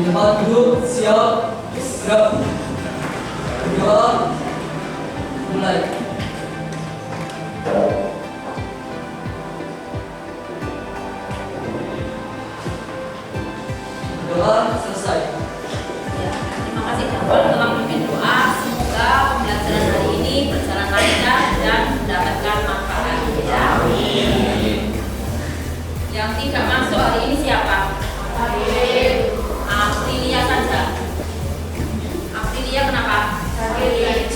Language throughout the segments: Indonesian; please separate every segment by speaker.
Speaker 1: Di tempat duduk, siap, gerak. Berdoa, mulai. Berdoa, selesai.
Speaker 2: Ya, terima kasih Jabal telah memimpin doa. Semoga pembelajaran hari ini berjalan lancar dan mendapatkan manfaat. Ya. Yang tidak masuk hari ini siapa? Aprilia saja. Aprilia kenapa? Sakit.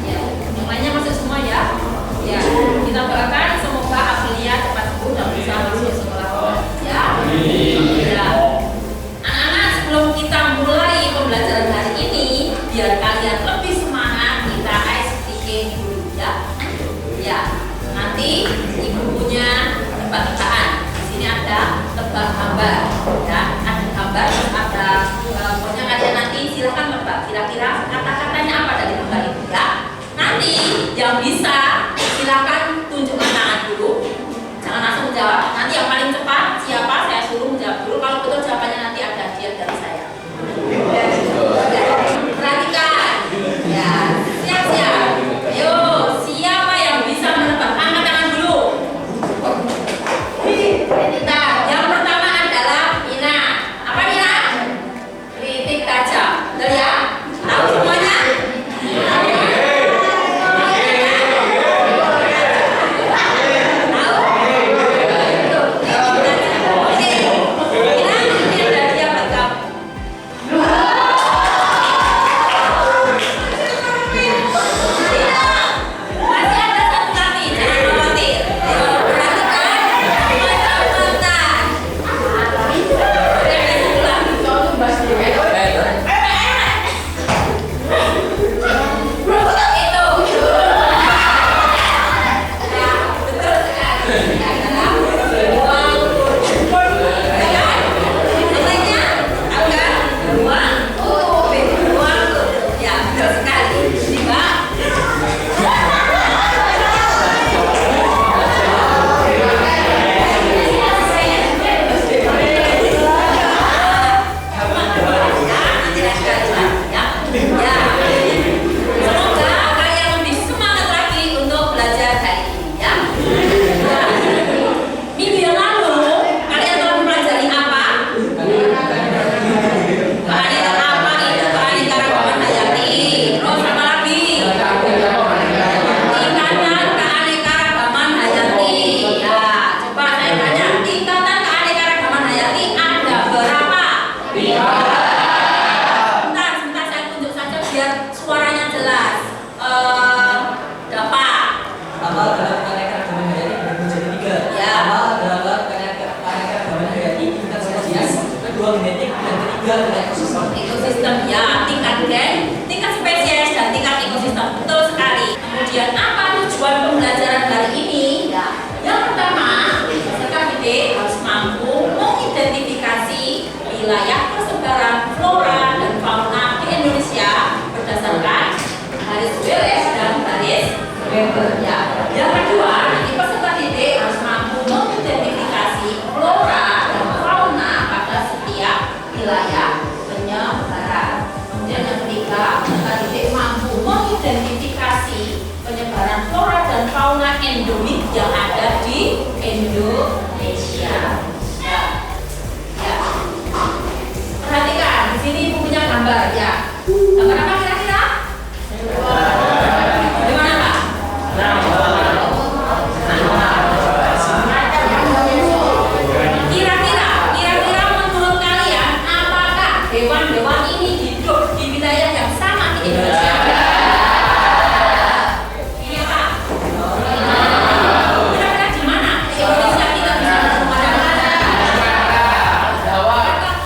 Speaker 2: Ya, yang lainnya masuk semua ya. Ya, kita doakan semoga Aprilia cepat sembuh dan bisa masuk sekolah. Ya. Ya. Anak-anak, sebelum kita mulai pembelajaran hari ini, biar kalian lebih semangat, kita SPK dulu ya. Ya, nanti ibu punya tebak-tebakan. Di sini ada tebak gambar, ya. Ada gambar, terus ada pokoknya kalian nanti silahkan tebak. Kira-kira kata-katanya apa dari gambar itu ya. Nanti yang bisa silahkan tunjukkan tangan dulu. Jangan langsung jawab. Nanti yang paling cepat siapa saya suruh menjawab dulu. Kalau betul jawabannya nanti ada hadiah dari saya. Perhatikan. Ya, siap-siap. Ayo, siapa yang bisa menebak? Angkat tangan dulu. Nah, yang pertama adalah Ina. Apa Ina? Kritik tajam. Betul ya? Tahu semuanya? Ekosistem ya, tingkat gen, tingkat spesies dan tingkat ekosistem, betul sekali. Kemudian apa tujuan pembelajaran hari ini? Ya, yang pertama, peserta didik harus mampu mengidentifikasi wilayah persebaran flora dan fauna di Indonesia berdasarkan garis Wells dan garis Weber. Ya, yang kedua, nanti peserta didik harus mampu mengidentifikasi flora dan fauna pada setiap wilayah penyebaran. Kemudian yang ketiga, peserta didik mampu mengidentifikasi penyebaran flora dan fauna endemik yang ada di Indonesia. Ya, ya. Perhatikan, di sini ibu punya gambar ya. Gambar apa kira-kira? Di mana Pak? Kira-kira menurut kalian apakah hewan-hewan ini hidup di wilayah yang sama di Indonesia? Iya Pak. Kira-kira di mana? Di Indonesia kita bisa menemukan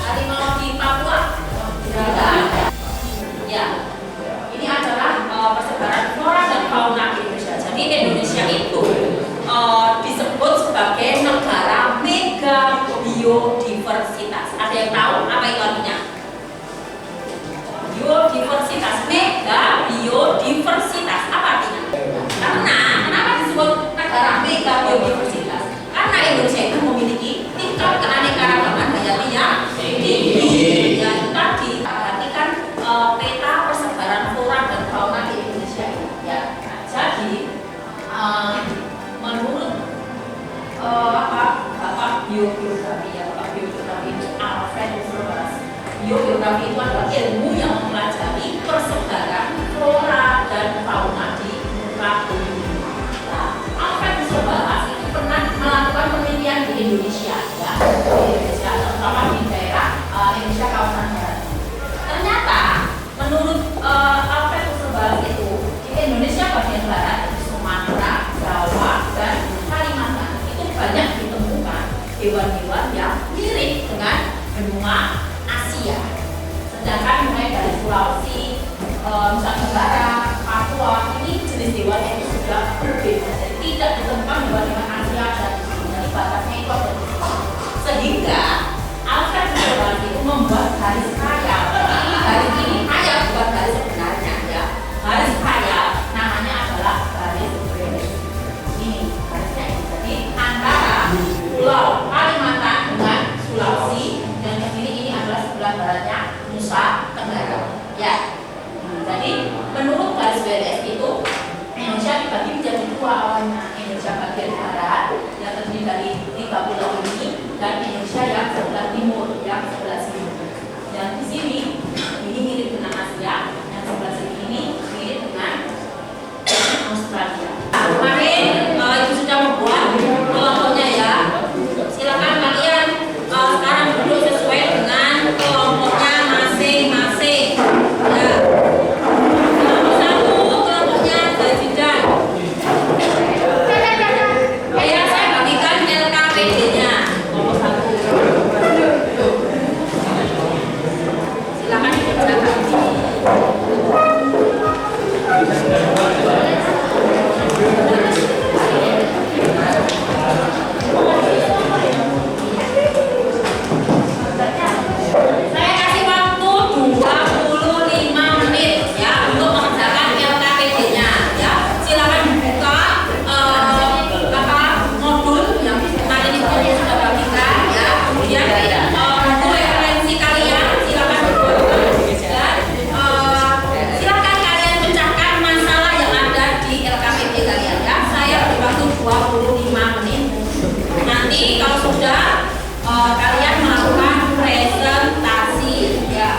Speaker 2: harimau di Papua? Tidak ada. Ya, ini adalah persebaran flora dan fauna di Indonesia. Jadi Indonesia itu disebut sebagai negara mega biodiversitas. Ada yang tahu apa itu artinya? Biodiversitas, mega biodiversitas. Apa artinya? Karena kenapa disebut negara mega biodiversitas? Karena Indonesia itu memiliki tingkat keanekaragaman hayati yang geografi itu adalah ilmu yang mempelajari persebaran flora dan fauna di muka bumi. Nah, Alfred Russel itu pernah melakukan penelitian di Indonesia, ya, di Indonesia, terutama di daerah Indonesia kawasan barat. Ternyata menurut Alfred Russel itu di Indonesia bagian barat, Sumatera, Jawa, dan Kalimantan itu banyak ditemukan hewan-hewan yang mirip dengan benua Asia. Sedangkan mulai dari Sulawesi, Nusa Tenggara, Papua, ini jenis hewan itu sudah berbeda. Jadi tidak ditemukan hewan-hewan Asia dan dari batasnya itu ada di sini. Sehingga Alfred Russel itu membuat garis khayal. Garis ini khayal bukan garis sebenarnya, ya. Garis khayal namanya adalah garis Greenwich. Ini garisnya ini. Jadi antara Pulau Kalimantan dengan Sulawesi, dan di sini ini adalah sebelah baratnya Nusa Tenggara. Ya. Jadi menurut garis BLS itu Indonesia dibagi menjadi dua awalnya, Indonesia bagian barat yang terdiri dari 3 pulau ini dan Indonesia yang sebelah timur yang sebelah sini. Dan di sini ini mirip dengan Asia, yang sebelah sini ini mirip dengan Australia. Kemarin Ibu sudah membuat kelompoknya, ya. Silakan kalian sekarang duduk sesuai dengan kelompoknya masing-masing. Ya. Kelompok 1 kelompoknya Zajidan. Ya, saya bagikan LKPD-nya. Kelompok 1. Silakan dikerjakan. Saya kasih waktu 25 menit, ya, untuk mengerjakan LKPD-nya, ya. Silakan buka modul yang kali ini sudah bagikan, ya. Kemudian buku referensi kalian silakan dibuka, dan silakan kalian pecahkan masalah yang ada di LKPD kalian, ya. Saya beri waktu 25 menit. Nanti kalau sudah kalian melakukan presentasi, ya.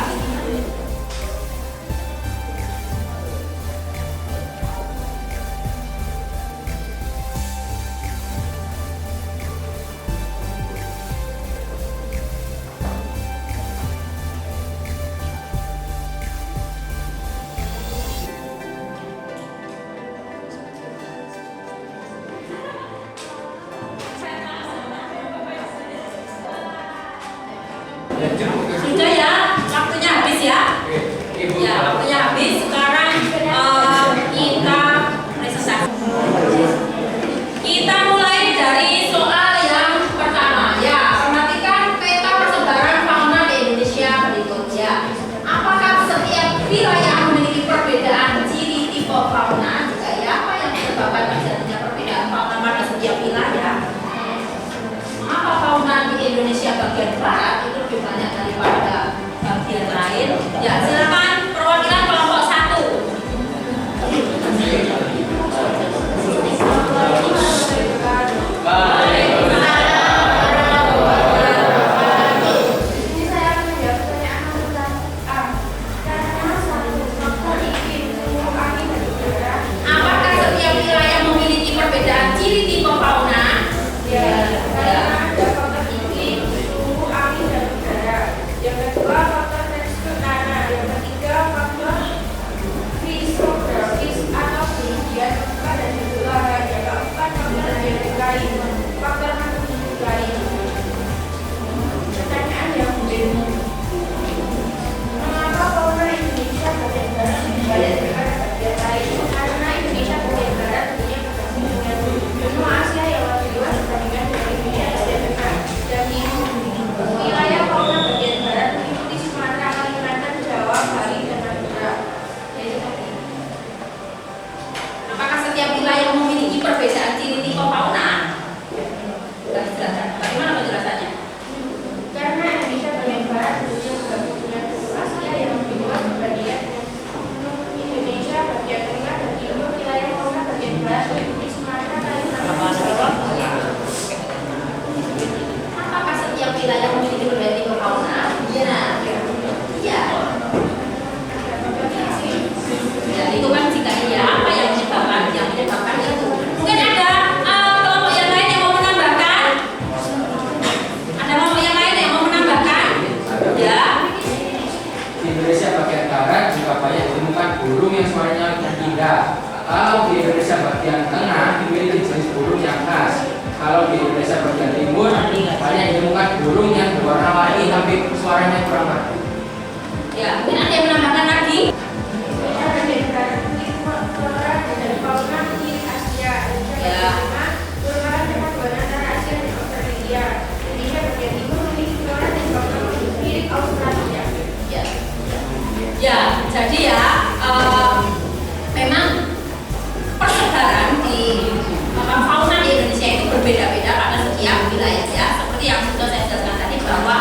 Speaker 2: berbeda-beda pada setiap wilayah ya. Seperti yang sudah saya jelaskan tadi bahwa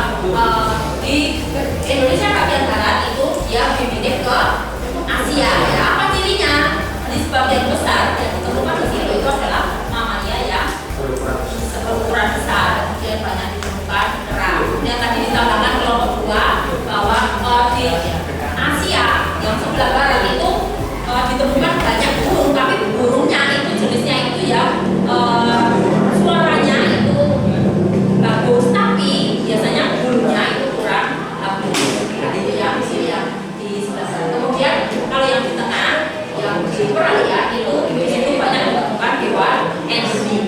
Speaker 2: di Indonesia bagian barat itu dia lebih mirip ke Asia ya. Apa cirinya? Di sebagian besar yang ditemukan di situ itu adalah mamalia yang berukuran besar, kemudian banyak ditemukan kerang. Yang tadi ditambahkan kelompok dua bahwa di Asia yang sebelah barat itu ditemukan banyak burung, tapi burungnya itu jenisnya itu ya suaranya itu bagus, tapi biasanya burungnya itu kurang bagus. Itu yang di sini yang di sebelah sana. Kemudian kalau yang di tengah, yang di Australia itu di situ banyak ditemukan hewan endemik.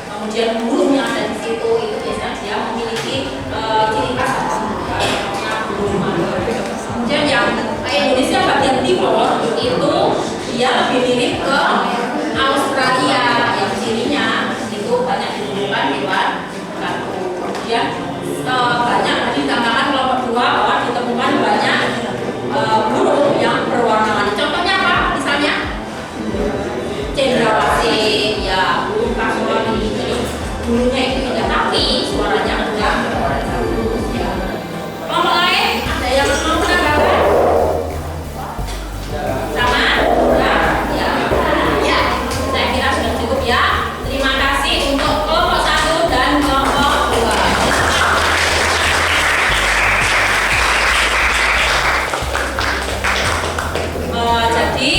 Speaker 2: Kemudian burung yang ada di situ itu biasanya dia memiliki ciri khas namanya burung mandor. Kemudian yang Indonesia bagian timur itu dia lebih mirip ke Australia yang cirinya itu banyak ditemukan hewan katu. Kemudian banyak ditambahkan kelompok dua bahwa ditemukan banyak burung yang berwarna-warni. Contohnya apa? Misalnya cendrawasih, ya burung kasuari. Jadi burungnya itu tidak, tapi suaranya enggak bagus ya. Kelompok lain ada yang mau menambahkan? Sama? Ya. Ya. Saya kira sudah cukup ya. Terima kasih untuk kelompok 1 dan kelompok 2. Jadi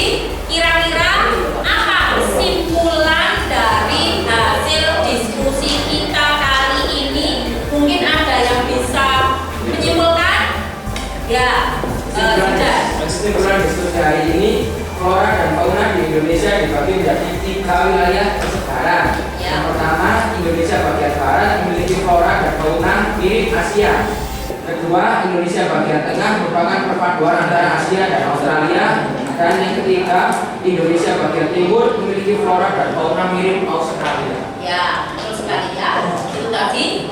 Speaker 2: kira-kira apa kesimpulan dari hasil diskusi kita kali ini? Mungkin ada yang bisa menyimpulkan? Ya, sudah.
Speaker 3: Kesimpulan diskusi hari ini, flora dan fauna di Indonesia dibagi menjadi 3 wilayah persebaran.
Speaker 2: Ya.
Speaker 3: Yang pertama, Indonesia bagian barat memiliki flora dan fauna mirip Asia. Kedua, Indonesia bagian tengah merupakan perpaduan antara Asia dan Australia. Dan yang ketiga, Indonesia bagian timur memiliki flora dan fauna mirip Australia.
Speaker 2: Ya, betul sekali ya. Itu tadi